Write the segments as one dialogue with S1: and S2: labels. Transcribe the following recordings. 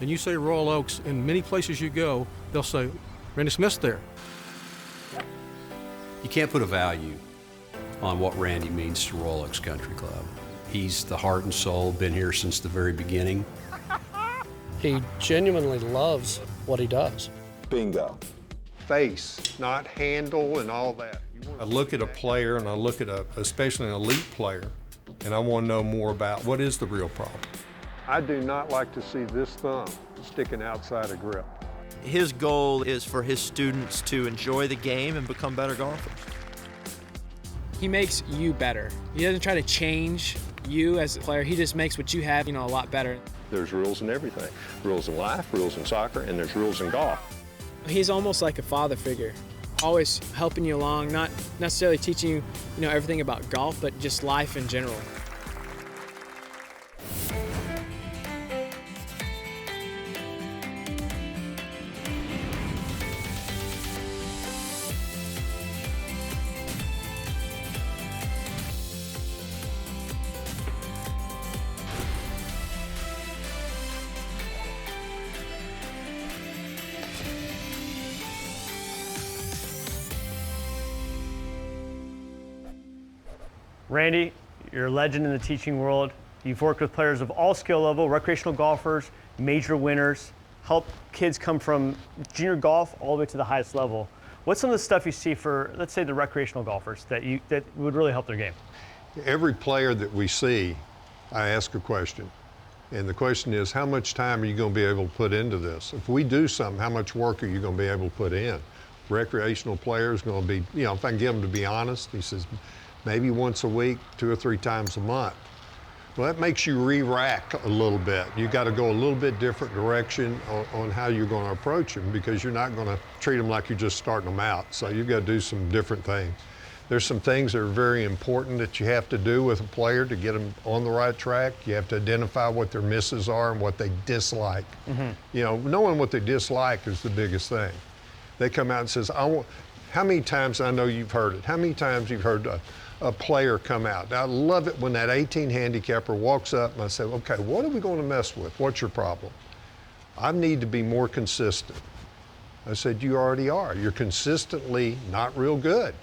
S1: and you say Royal Oaks, in many places you go, they'll say, Randy Smith's there.
S2: You can't put a value on what Randy means to Royal Oaks Country Club. He's the heart and soul, been here since the very beginning.
S3: He genuinely loves what he does.
S4: Bingo.
S5: Face, not handle and all that.
S6: I look at a player, and I look at especially an elite player, and I want to know more about what is the real problem.
S5: I do not like to see this thumb sticking outside a grip.
S7: His goal is for his students to enjoy the game and become better golfers.
S8: He makes you better. He doesn't try to change you as a player. He just makes what you have, a lot better.
S4: There's rules in everything. Rules in life, rules in soccer, and there's rules in golf.
S8: He's almost like a father figure, always helping you along, not necessarily teaching you, everything about golf, but just life in general.
S9: Randy, you're a legend in the teaching world. You've worked with players of all skill level, recreational golfers, major winners, help kids come from junior golf all the way to the highest level. What's some of the stuff you see for, let's say, the recreational golfers that would really help their game?
S5: Every player that we see, I ask a question. And the question is, how much time are you going to be able to put into this? If we do something, how much work are you going to be able to put in? Recreational players going to be, if I can get them to be honest, he says, maybe once a week, 2 or 3 times a month. Well, that makes you re-rack a little bit. You got to go a little bit different direction on how you're going to approach them, because you're not going to treat them like you're just starting them out. So you've got to do some different things. There's some things that are very important that you have to do with a player to get them on the right track. You have to identify what their misses are and what they dislike. Knowing what they dislike is the biggest thing. They come out and says, how many times, I know you've heard it, how many times you've heard a player come out? I love it when that 18 handicapper walks up and I say, okay, what are we going to mess with? What's your problem? I need to be more consistent. I said, you already are. You're consistently not real good.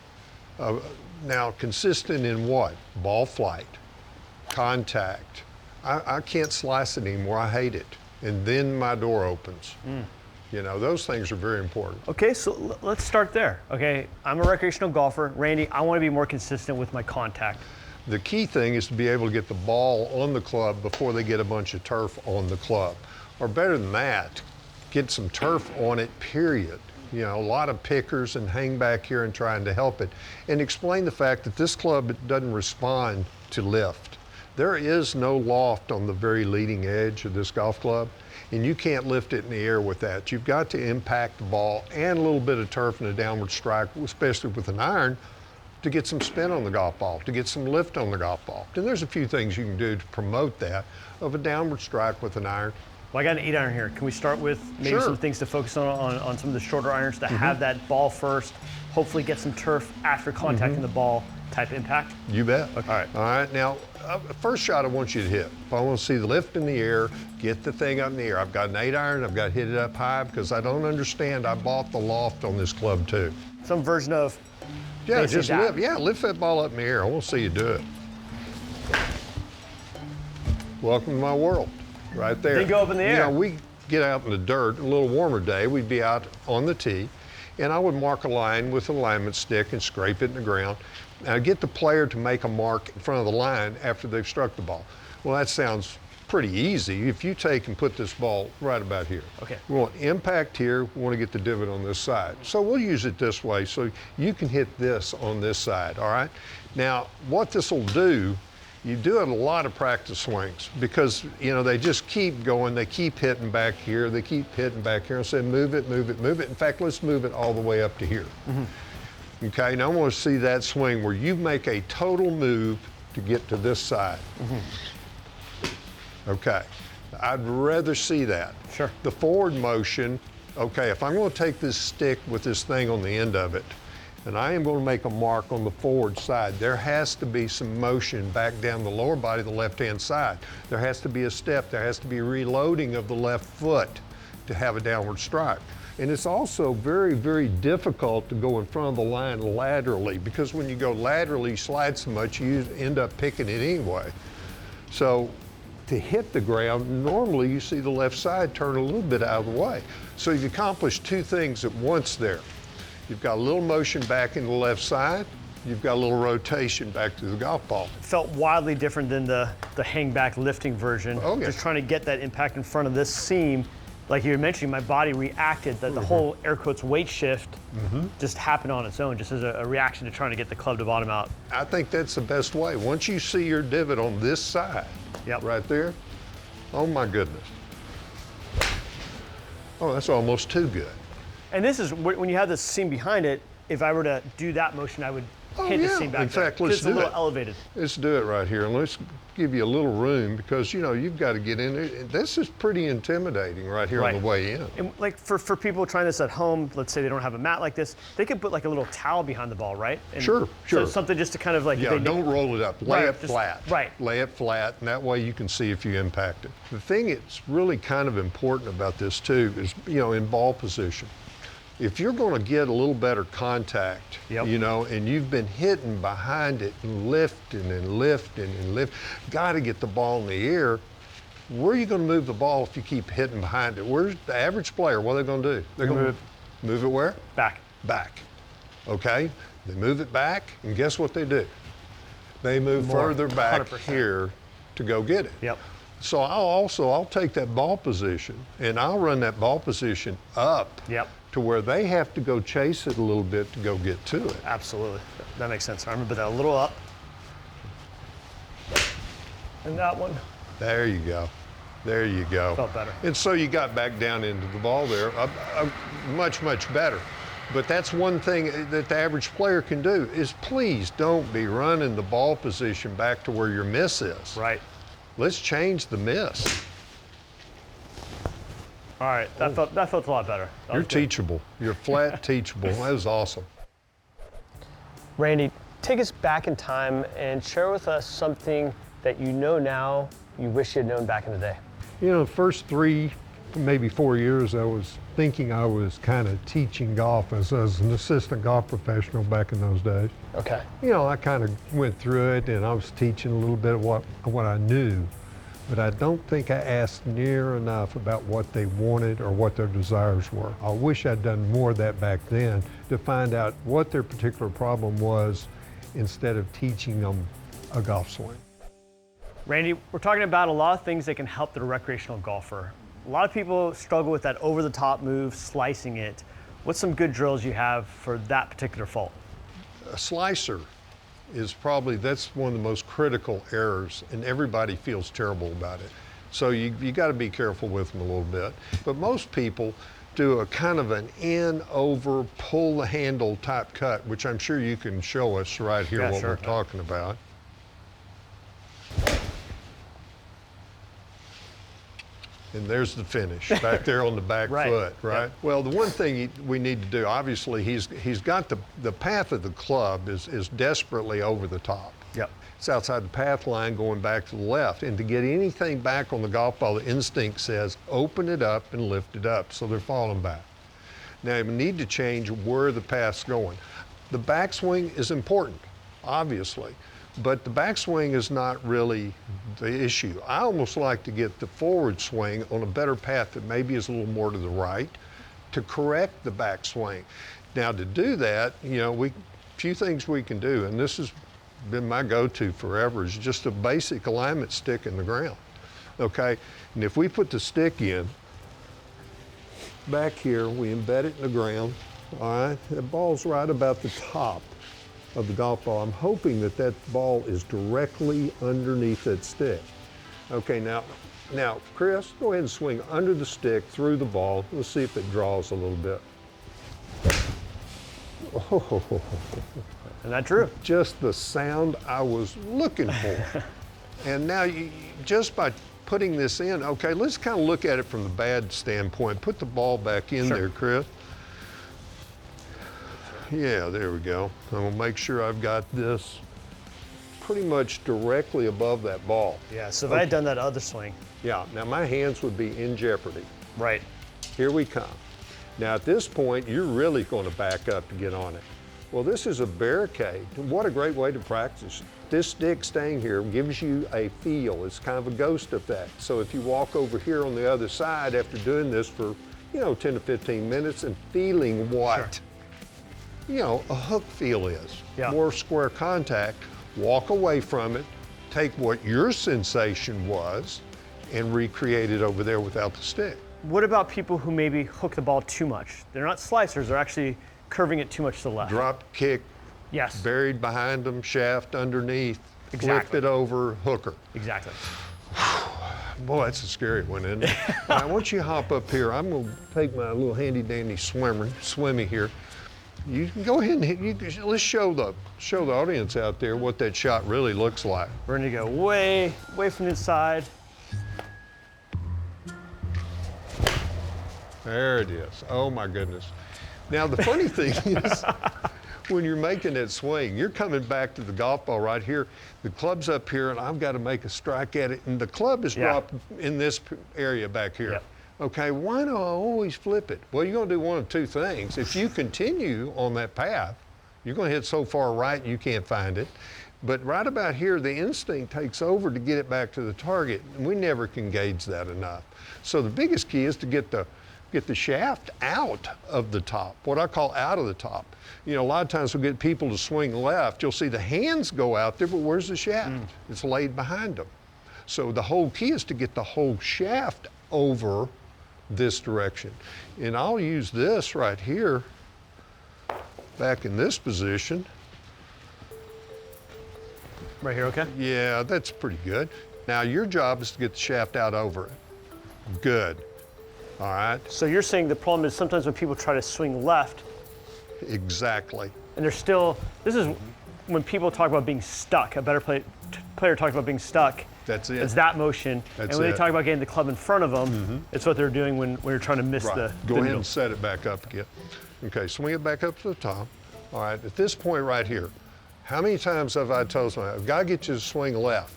S5: Now, consistent in what? Ball flight, contact. I can't slice it anymore. I hate it. And then my door opens. Those things are very important.
S9: Okay, so let's start there. Okay, I'm a recreational golfer. Randy, I want to be more consistent with my contact.
S5: The key thing is to be able to get the ball on the club before they get a bunch of turf on the club. Or better than that, get some turf on it, period. A lot of pickers and hang back here and trying to help it. And explain the fact that this club doesn't respond to lift. There is no loft on the very leading edge of this golf club, and you can't lift it in the air with that. You've got to impact the ball and a little bit of turf and a downward strike, especially with an iron, to get some spin on the golf ball, to get some lift on the golf ball. And there's a few things you can do to promote that of a downward strike with an iron.
S9: Well, I got an 8-iron here. Can we start with maybe some things to focus on some of the shorter irons to have that ball first, hopefully get some turf after contacting the ball type impact?
S5: You bet.
S9: Okay.
S5: All right. Now, first shot I want you to hit. If I want to see the lift in the air, get the thing up in the air. I've got an 8-iron. I've got to hit it up high because I don't understand. I bought the loft on this club too.
S9: Some version of
S5: just lift. Yeah, lift that ball up in the air. I want to see you do it. Welcome to my world. Right there.
S9: They go up in the air.
S5: We get out in the dirt, a little warmer day, we'd be out on the tee, and I would mark a line with an alignment stick and scrape it in the ground. And I'd get the player to make a mark in front of the line after they've struck the ball. Well, that sounds pretty easy. If you take and put this ball right about here.
S9: Okay.
S5: We want impact here, we want to get the divot on this side. So we'll use it this way so you can hit this on this side, all right? Now, what this will do, you do it a lot of practice swings because, they just keep going. They keep hitting back here. They keep hitting back here. I said, move it, move it, move it. In fact, let's move it all the way up to here. Okay, now I want to see that swing where you make a total move to get to this side. Okay, I'd rather see that.
S9: Sure.
S5: The forward motion, okay, if I'm going to take this stick with this thing on the end of it, and I am going to make a mark on the forward side. There has to be some motion back down the lower body, the left-hand side. There has to be a step. There has to be a reloading of the left foot to have a downward strike. And it's also very, very difficult to go in front of the line laterally, because when you go laterally, you slide so much, you end up picking it anyway. So to hit the ground, normally you see the left side turn a little bit out of the way. So you've accomplished two things at once there. You've got a little motion back in the left side. You've got a little rotation back to the golf ball.
S9: Felt wildly different than the hang back lifting version.
S5: Oh, yeah.
S9: Just trying to get that impact in front of this seam. Like you were mentioning, my body reacted, that the whole air quotes weight shift just happened on its own, just as a reaction to trying to get the club to bottom out.
S5: I think that's the best way. Once you see your divot on this side, right there, oh my goodness. Oh, that's almost too good.
S9: And this is, when you have this seam behind it, if I were to do that motion, I would hit the seam back
S5: In fact,
S9: there.
S5: let's
S9: Just
S5: do
S9: a little
S5: it.
S9: elevated.
S5: Let's do it right here, and let's give you a little room, because, you know, you've got to get in there. This is pretty intimidating right here on the way in.
S9: And like for people trying this at home, let's say they don't have a mat like this, they could put like a little towel behind the ball, right? And
S5: Sure.
S9: So something just to kind of like.
S5: Yeah, don't roll it up. Lay it
S9: just-
S5: flat.
S9: right.
S5: Lay it flat, and that way you can see if you impact it. The thing that's really kind of important about this too is, you know, in ball position. If you're going to get a little better contact, you know, and you've been hitting behind it and lifting and lifting and lifting, got to get the ball in the air. Where are you going to move the ball if you keep hitting behind it? Where's the average player? What are they going to do? They're going to move it where?
S9: Back.
S5: Back. Okay? They move it back, and guess what they do? They move further back
S9: 100%.
S5: here to go get it.
S9: Yep.
S5: So I'll take that ball position, and I'll run that ball position up to where they have to go chase it a little bit to go get to it.
S9: Absolutely. That makes sense. I remember that a little up. And that one.
S5: There you go. There you go.
S9: Felt better.
S5: And so you got back down into the ball there, much, much better. But that's one thing that the average player can do is please don't be running the ball position back to where your miss is.
S9: Right.
S5: Let's change the miss.
S9: All right, that felt a lot better.
S5: You're teachable. You're flat teachable. That was awesome.
S9: Randy, take us back in time and share with us something that you know now you wish you had known back in the day.
S5: You know, the first 3, maybe 4 years, I was thinking I was kind of teaching golf as an assistant golf professional back in those days.
S9: Okay.
S5: You know, I kind of went through it, and I was teaching a little bit of what I knew, but I don't think I asked near enough about what they wanted or what their desires were. I wish I'd done more of that back then to find out what their particular problem was instead of teaching them a golf swing.
S9: Randy, we're talking about a lot of things that can help the recreational golfer. A lot of people struggle with that over-the-top move, slicing it. What's some good drills you have for that particular fault?
S5: A slicer is probably, that's one of the most critical errors, and everybody feels terrible about it. So you got to be careful with them a little bit. But most people do a kind of an in, over, pull the handle type cut, which I'm sure you can show us right here what we're talking about. And there's the finish, back there on the back foot, right? Yep. Well, the one thing we need to do, obviously, he's got the path of the club is desperately over the top.
S9: Yep.
S5: It's outside the path line going back to the left. And to get anything back on the golf ball, the instinct says, open it up and lift it up, so they're falling back. Now, you need to change where the path's going. The backswing is important, obviously. But the backswing is not really the issue. I almost like to get the forward swing on a better path that maybe is a little more to the right to correct the backswing. Now to do that, you know, few things we can do, and this has been my go-to forever, is just a basic alignment stick in the ground, okay? And if we put the stick in, back here, we embed it in the ground, all right? The ball's right about the top of the golf ball. I'm hoping that ball is directly underneath that stick. Okay, now, Chris, go ahead and swing under the stick, through the ball. Let's see if it draws a little bit. Oh,
S9: isn't that true?
S5: Just the sound I was looking for. And now, just by putting this in, okay, let's kind of look at it from the bad standpoint. Put the ball back in there, Chris. Yeah, there we go. I'm gonna make sure I've got this pretty much directly above that ball.
S9: Yeah, so if I had done that other swing.
S5: Yeah, now my hands would be in jeopardy.
S9: Right.
S5: Here we come. Now at this point, you're really going to back up to get on it. Well, this is a barricade. What a great way to practice. This stick staying here gives you a feel. It's kind of a ghost effect. So if you walk over here on the other side after doing this for, 10 to 15 minutes and feeling what, a hook feel is.
S9: Yeah.
S5: More square contact, walk away from it, take what your sensation was and recreate it over there without the stick.
S9: What about people who maybe hook the ball too much? They're not slicers, they're actually curving it too much to the left.
S5: Drop, kick,
S9: Yes.
S5: buried behind them, shaft underneath, flip
S9: Exactly.
S5: it over, hooker.
S9: Exactly.
S5: Boy, that's a scary one, isn't it? Now, once you hop up here, I'm going to take my little handy dandy swimmy here. You can go ahead and let's show the audience out there what that shot really looks like.
S9: We're gonna go way from the inside.
S5: There it is. Oh my goodness. Now the funny thing is, when you're making that swing, you're coming back to the golf ball right here. The club's up here, and I've got to make a strike at it, and the club is dropped in this area back here.
S9: Yep.
S5: Okay, why do I always flip it? Well, you're going to do one of two things. If you continue on that path, you're going to hit so far right you can't find it. But right about here, the instinct takes over to get it back to the target, and we never can gauge that enough. So the biggest key is to get the shaft out of the top, what I call out of the top. A lot of times we'll get people to swing left. You'll see the hands go out there, but where's the shaft? It's laid behind them. So the whole key is to get the whole shaft over this direction. And I'll use this right here, back in this position.
S9: Right here, okay?
S5: Yeah, that's pretty good. Now your job is to get the shaft out over it. Good. All right.
S9: So you're saying the problem is sometimes when people try to swing left,
S5: Exactly.
S9: and they're still, this is when people talk about being stuck. A better player talks about being stuck.
S5: That's it.
S9: It's that motion.
S5: That's
S9: and when
S5: it.
S9: they talk about getting the club in front of them, it's what they're doing when you're trying to miss
S5: Right.
S9: the
S5: Go
S9: the
S5: ahead
S9: needle.
S5: and set it back up again. Okay, swing it back up to the top. All right, at this point right here, how many times have I told somebody, I've got to get you to swing left?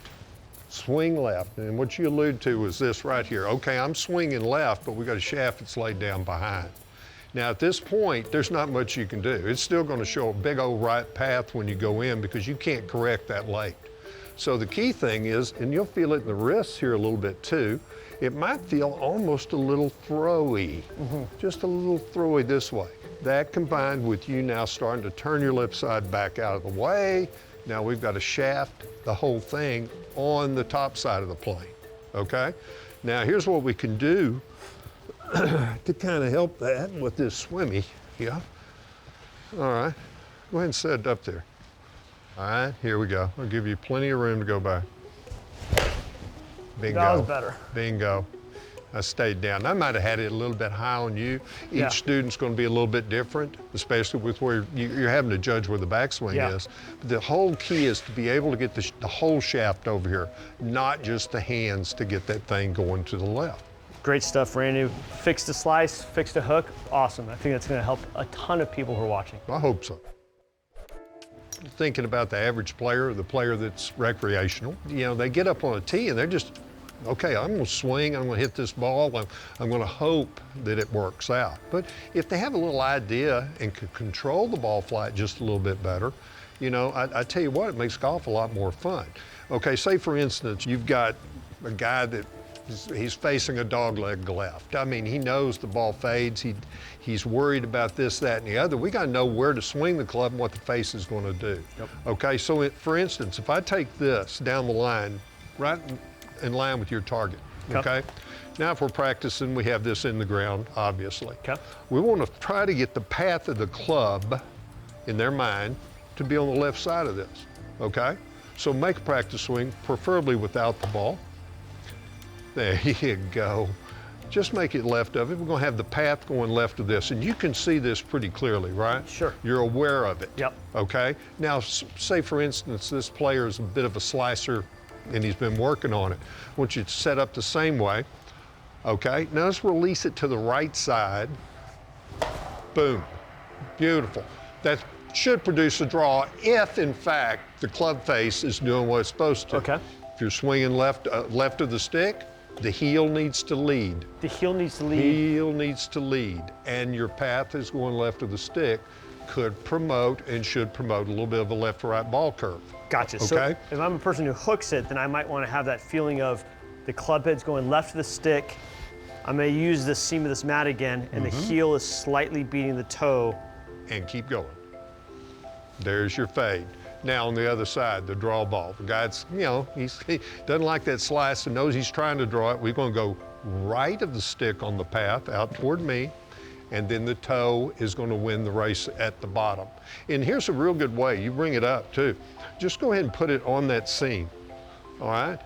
S5: Swing left. And what you allude to was this right here. Okay, I'm swinging left, but we got a shaft that's laid down behind. Now at this point, there's not much you can do. It's still going to show a big old right path when you go in because you can't correct that late. So the key thing is, and you'll feel it in the wrists here a little bit too, it might feel almost a little throwy, just a little throwy this way. That combined with you now starting to turn your left side back out of the way. Now we've got a shaft, the whole thing, on the top side of the plane, okay? Now here's what we can do to kind of help that with this swimmy, yeah? All right, go ahead and set it up there. All right, here we go. I'll give you plenty of room to go by. Bingo.
S9: That was better.
S5: Bingo. I stayed down. I might have had it a little bit high on you. Each
S9: Yeah.
S5: student's going to be a little bit different, especially with where you're having to judge where the backswing
S9: Yeah.
S5: is. But the whole key is to be able to get the whole shaft over here, not just the hands to get that thing going to the left.
S9: Great stuff, Randy. Fixed the slice, fixed the hook. Awesome. I think that's going to help a ton of people who are watching.
S5: I hope so. Thinking about the average player, the player that's recreational, they get up on a tee and they're just, okay, I'm going to swing, I'm going to hit this ball, I'm going to hope that it works out. But if they have a little idea and can control the ball flight just a little bit better, I tell you what, it makes golf a lot more fun. Okay, say for instance, you've got a guy that he's facing a dogleg left. I mean, he knows the ball fades. He's worried about this, that, and the other. We got to know where to swing the club and what the face is going to do.
S9: Yep.
S5: Okay, so for instance, if I take this down the line, right in line with your target, okay? Now if we're practicing, we have this in the ground, obviously.
S9: Okay.
S5: We want to try to get the path of the club in their mind to be on the left side of this, okay? So make a practice swing, preferably without the ball. There you go. Just make it left of it. We're going to have the path going left of this, and you can see this pretty clearly, right?
S9: Sure.
S5: You're aware of it.
S9: Yep.
S5: Okay? Now, say for instance, this player is a bit of a slicer, and he's been working on it. I want you to set up the same way. Okay? Now let's release it to the right side. Boom. Beautiful. That should produce a draw if, in fact, the club face is doing what it's supposed to.
S9: Okay.
S5: If you're swinging left of the stick, the heel needs to lead.
S9: The heel needs to lead.
S5: Heel needs to lead, and your path is going left of the stick could promote and should promote a little bit of a left to right ball curve.
S9: Gotcha.
S5: Okay.
S9: So if I'm a person who hooks it, then I might want to have that feeling of the club head's going left of the stick. I'm going to use the seam of this mat again, and the heel is slightly beating the toe.
S5: And keep going. There's your fade. Now on the other side, the draw ball. The guy's, he doesn't like that slice and knows he's trying to draw it. We're going to go right of the stick on the path out toward me, and then the toe is going to win the race at the bottom. And here's a real good way. You bring it up too. Just go ahead and put it on that seam, all right?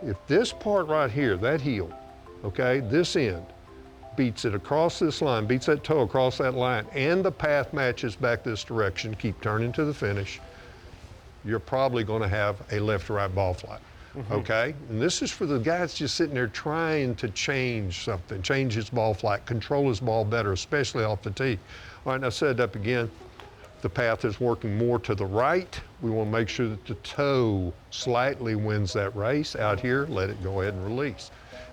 S5: If this part right here, that heel, okay, this end, beats it across this line, beats that toe across that line, and the path matches back this direction, keep turning to the finish, you're probably going to have a left to right ball flight. Okay? And this is for the guy that's just sitting there trying to change something, change his ball flight, control his ball better, especially off the tee. All right, now set it up again. The path is working more to the right. We want to make sure that the toe slightly wins that race. Out here, let it go ahead and release.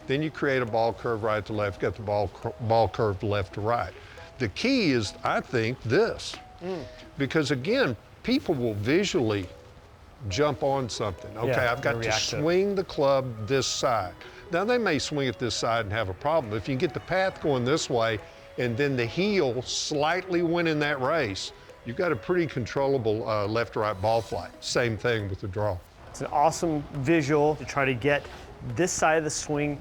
S5: Then you create a ball curve right to left, got the ball curve left to right. The key is, I think, this. Because again, people will visually jump on something. Okay,
S9: Yeah,
S5: I've got to
S9: react to it.
S5: swing the club this side. Now they may swing it this side and have a problem. If you can get the path going this way and then the heel slightly winning that race, you've got a pretty controllable left to right ball flight. Same thing with the draw.
S9: It's an awesome visual to try to get this side of the swing,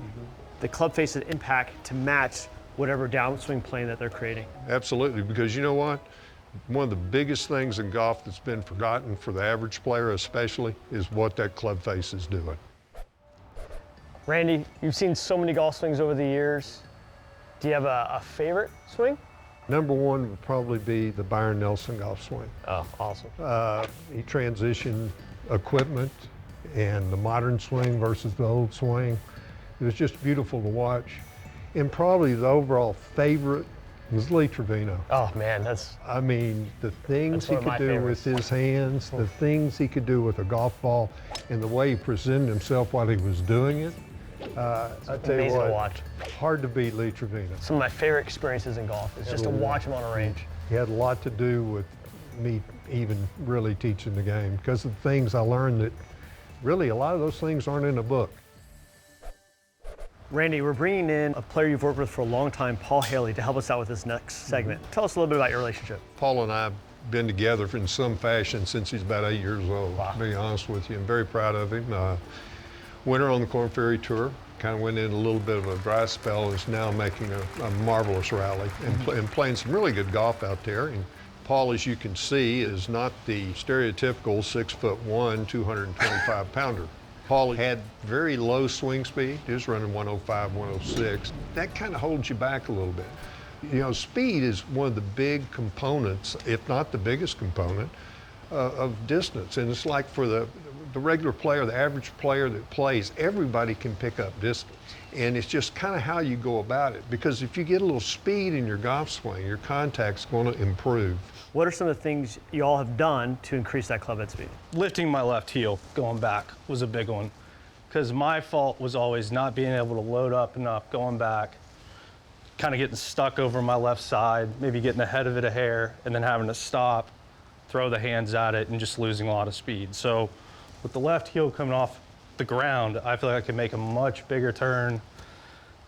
S9: the club face of impact to match whatever downswing plane that they're creating.
S5: Absolutely, because you know what? One of the biggest things in golf that's been forgotten for the average player especially is what that club face is doing.
S9: Randy, you've seen so many golf swings over the years. Do you have a favorite swing?
S5: Number one would probably be the Byron Nelson golf swing.
S9: Oh, awesome.
S5: He transitioned equipment and the modern swing versus the old swing. It was just beautiful to watch. And probably the overall favorite was Lee Trevino.
S9: Oh man,
S5: I mean, the things
S9: That's
S5: he
S9: one of my
S5: could do
S9: favorites.
S5: with his hands, the things he could do with a golf ball, and the way he presented himself while he was doing it. I tell you
S9: amazing
S5: what,
S9: to watch.
S5: hard to beat Lee Trevino.
S9: Some of my favorite experiences in golf is just to watch him on a range.
S5: He had a lot to do with me even really teaching the game because of the things I learned that really a lot of those things aren't in a book.
S9: Randy, we're bringing in a player you've worked with for a long time, Paul Haley, to help us out with this next segment. Tell us a little bit about your relationship.
S5: Paul and I have been together in some fashion since he's about 8 years old, to be honest with you. I'm very proud of him. Winter on the Korn Ferry Tour, kind of went in a little bit of a dry spell, is now making a marvelous rally and playing some really good golf out there. And Paul, as you can see, is not the stereotypical 6'1", 225 pounder. Paul had very low swing speed. He was running 105, 106. That kind of holds you back a little bit. You know, speed is one of the big components, if not the biggest component, of distance. And it's like for the regular player, the average player that plays, everybody can pick up distance. And it's just kind of how you go about it. Because if you get a little speed in your golf swing, your contact's going to improve.
S9: What are some of the things you all have done to increase that club head speed?
S10: Lifting my left heel going back was a big one because my fault was always not being able to load up enough going back, kind of getting stuck over my left side, maybe getting ahead of it a hair, and then having to stop, throw the hands at it, and just losing a lot of speed. So with the left heel coming off the ground, I feel like I can make a much bigger turn.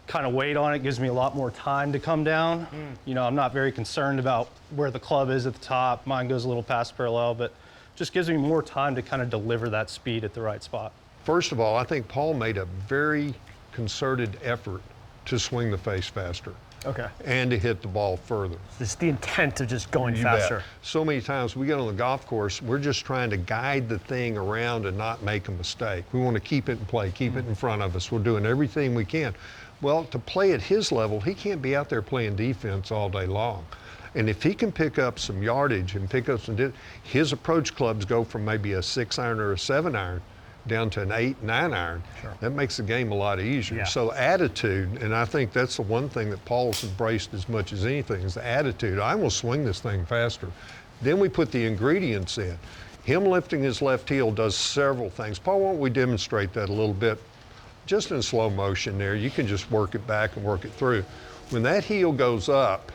S10: Kind of weight on it gives me a lot more time to come down. You know, I'm not very concerned about where the club is at the top. Mine goes a little past parallel, but just gives me more time to kind of deliver that speed at the right spot.
S5: First of all, I think Paul made a very concerted effort to swing the face faster.
S9: Okay.
S5: And to hit the ball further.
S9: It's the intent of just going
S5: You bet.
S9: faster.
S5: So many times we get on the golf course, we're just trying to guide the thing around and not make a mistake. We want to keep it in play, keep it in front of us. We're doing everything we can. Well, to play at his level, he can't be out there playing defense all day long. And if he can pick up some yardage and pick up some, his approach clubs go from maybe a 6-iron or a 7-iron down to an 8, 9 iron, that makes the game a lot easier.
S9: Yeah.
S5: So attitude, and I think that's the one thing that Paul's embraced as much as anything, is the attitude. I'm gonna swing this thing faster. Then we put the ingredients in. Him lifting his left heel does several things. Paul, why don't we demonstrate that a little bit? Just in slow motion there, you can just work it back and work it through. When that heel goes up,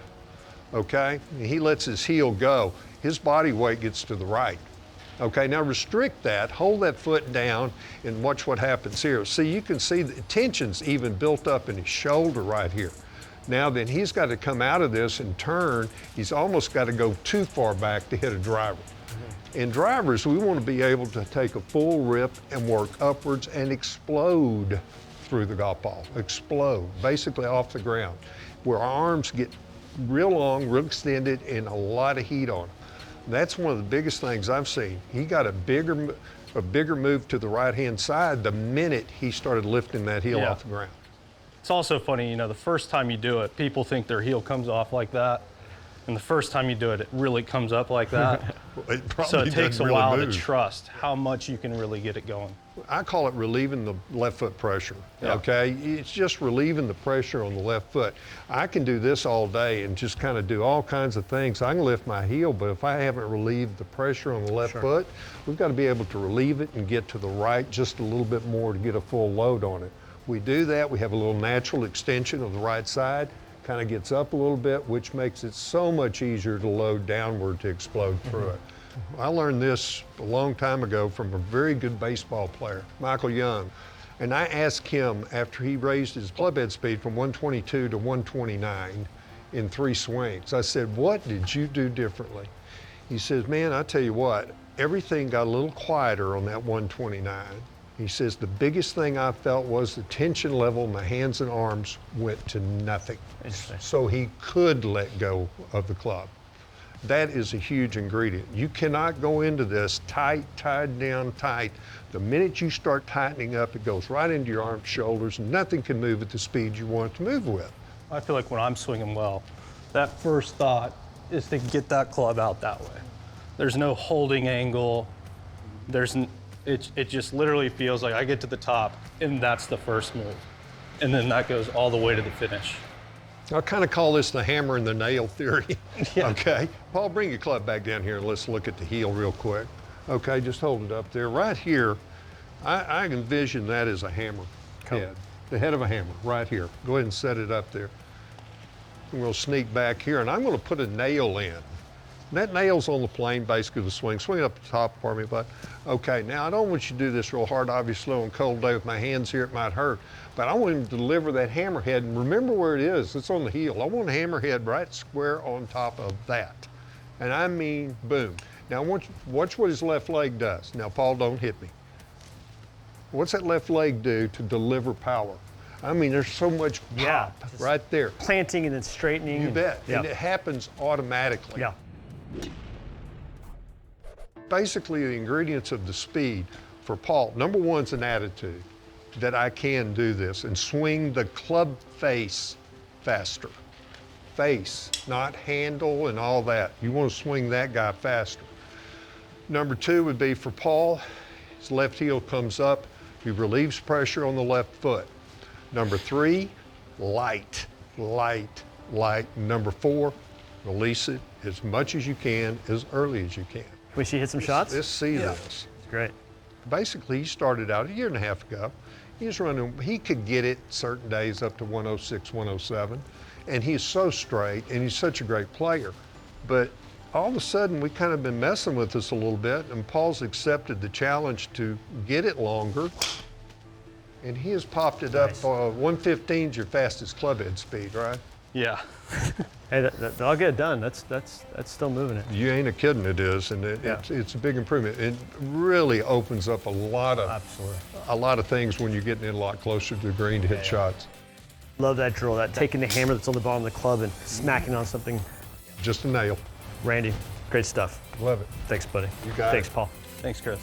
S5: okay, and he lets his heel go, his body weight gets to the right. Okay, now restrict that, hold that foot down, and watch what happens here. See, you can see the tension's even built up in his shoulder right here. Now then, he's got to come out of this and turn. He's almost got to go too far back to hit a driver. In drivers, we want to be able to take a full rip and work upwards and explode through the golf ball. Explode, basically off the ground, where our arms get real long, real extended, and a lot of heat on them. That's one of the biggest things I've seen. He got a bigger move to the right-hand side the minute he started lifting that heel off the ground.
S10: It's also funny, you know, the first time you do it, people think their heel comes off like that. And the first time you do it, it really comes up like that. So it takes a while to trust how much you can really get it going.
S5: I call it relieving the left foot pressure, okay? It's just relieving the pressure on the left foot. I can do this all day and just kind of do all kinds of things. I can lift my heel, but if I haven't relieved the pressure on the left foot, we've got to be able to relieve it and get to the right just a little bit more to get a full load on it. We do that, we have a little natural extension of the right side, kind of gets up a little bit, which makes it so much easier to load downward to explode through it. I learned this a long time ago from a very good baseball player, Michael Young. And I asked him after he raised his club head speed from 122 to 129 in 3 swings. I said, what did you do differently? He says, man, I tell you what, everything got a little quieter on that 129. He says, the biggest thing I felt was the tension level in my hands and arms went to nothing. So he could let go of the club. That is a huge ingredient. You cannot go into this tight, tied down tight. The minute you start tightening up, it goes right into your arms, shoulders. Nothing can move at the speed you want it to move with.
S10: I feel like when I'm swinging well, that first thought is to get that club out that way. There's no holding angle. It just literally feels like I get to the top and that's the first move. And then that goes all the way to the finish.
S5: I kind of call this the hammer and the nail theory, okay? Paul, bring your club back down here and let's look at the heel real quick. Okay, just hold it up there. Right here, I envision that as a hammer head, the head of a hammer right here. Go ahead and set it up there. And we'll sneak back here and I'm gonna put a nail in. And that nail's on the plane, basically the swing. Swing it up the top, pardon me, bud. Okay, now I don't want you to do this real hard, obviously on a cold day with my hands here, it might hurt. But I want him to deliver that hammerhead, and remember where it is, it's on the heel. I want a hammerhead right square on top of that. And I mean, boom. Now watch what his left leg does. Now, Paul, don't hit me. What's that left leg do to deliver power? I mean, there's so much pop right there.
S9: Planting and then straightening.
S5: You bet, and it happens automatically.
S9: Yeah.
S5: Basically, the ingredients of the speed for Paul, number one's an attitude that I can do this and swing the club face faster. Face, not handle and all that. You want to swing that guy faster. Number 2 would be for Paul, his left heel comes up, he relieves pressure on the left foot. Number 3, light, light, light. Number 4, release it as much as you can, as early as you can.
S9: We should hit some shots?
S5: Let's see this.
S9: It's great.
S5: Basically, he started out a year and a half ago. He was running, he could get it certain days up to 106, 107, and he's so straight, and he's such a great player. But all of a sudden, we kind of been messing with this a little bit, and Paul's accepted the challenge to get it longer, and he has popped it up. 115 is your fastest club head speed, right?
S10: Yeah.
S9: Hey, that'll get it done. That's still moving it.
S5: You ain't a kidding, it is, and it's a big improvement. It really opens up a lot of things when you're getting in a lot closer to the green to hit shots.
S9: Love that drill, that taking the hammer that's on the bottom of the club and smacking on something.
S5: Just a nail.
S9: Randy, great stuff.
S5: Love it.
S9: Thanks, buddy.
S5: You got it.
S9: Thanks, Paul.
S10: Thanks, Chris.